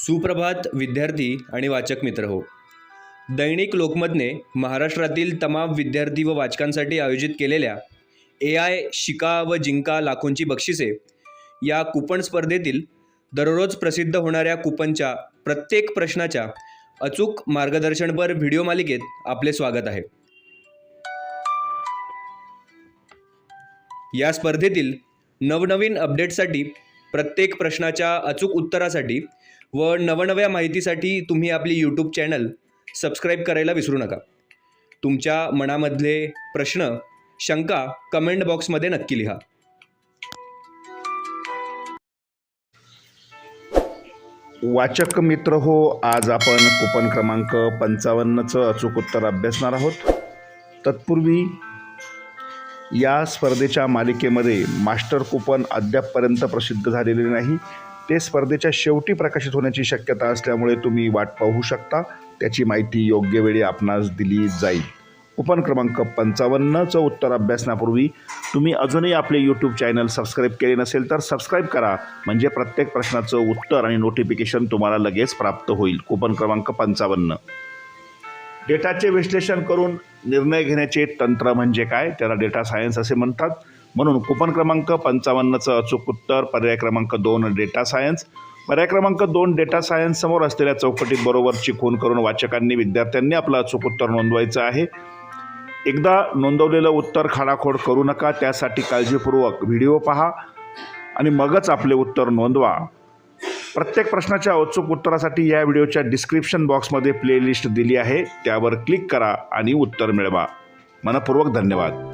सुप्रभात विद्यार्थी आणि वाचक मित्र हो. दैनिक लोकमतने महाराष्ट्रातील तमाम विद्यार्थी व वाचकांसाठी आयोजित केलेल्या AI शिका व जिंका लाखोंची बक्षिसे या कूपन स्पर्धेतील दररोज प्रसिद्ध होणाऱ्या कूपनच्या प्रत्येक प्रश्नाच्या अचूक मार्गदर्शनपर व्हिडिओ मालिकेत आपले स्वागत आहे. या स्पर्धेतील नवनवीन अपडेट्ससाठी, प्रत्येक प्रश्नाच्या अचूक उत्तरासाठी व नवनव्या माहितीसाठी तुम्ही आपली यूट्यूब चॅनल सबस्क्राईब करायला विसरू नका. तुमच्या मनामधले प्रश्न, शंका कमेंट बॉक्समध्ये नक्की लिहा. वाचक मित्र हो, आज आपण कूपन क्रमांक 55चं अचूक उत्तर अभ्यासणार आहोत. तत्पूर्वी या स्पर्धेच्या मालिकेमध्ये मास्टर कूपन अद्यापपर्यंत प्रसिद्ध झालेले नाही. ते स्पर्धेच्या शेवटी प्रकाशित होण्याची शक्यता असल्यामुळे तुम्ही वाट पाहू शकता. त्याची माहिती योग्य वेळी आपणास दिली जाईल. कूपन क्रमांक 55चं उत्तर अभ्यासण्यापूर्वी तुम्ही अजूनही आपले यूट्यूब चॅनल सबस्क्राईब केले नसेल तर सबस्क्राईब करा, म्हणजे प्रत्येक प्रश्नाचं उत्तर आणि नोटिफिकेशन तुम्हाला लगेच प्राप्त होईल. कूपन क्रमांक 55. डेटाचे विश्लेषण करून निर्णय घेण्याचे तंत्र म्हणजे काय? त्याला डेटा सायन्स असे म्हणतात. म्हणून कूपन क्रमांक 55चं अचूक उत्तर पर्याय क्रमांक 2 डेटा सायन्स. पर्याय क्रमांक 2 डेटा सायन्स समोर असलेल्या चौकटीत बरोबरची खूण करून वाचकांनी, विद्यार्थ्यांनी आपलं अचूक उत्तर नोंदवायचं आहे. एकदा नोंदवलेलं उत्तर खाडाखोड करू नका. त्यासाठी काळजीपूर्वक व्हिडिओ पहा आणि मगच आपले उत्तर नोंदवा. प्रत्येक प्रश्नाच्या अचूक उत्तरासाठी या व्हिडिओच्या डिस्क्रिप्शन बॉक्समध्ये प्लेलिस्ट दिली आहे, त्यावर क्लिक करा आणि उत्तर मिळवा. मनपूर्वक धन्यवाद.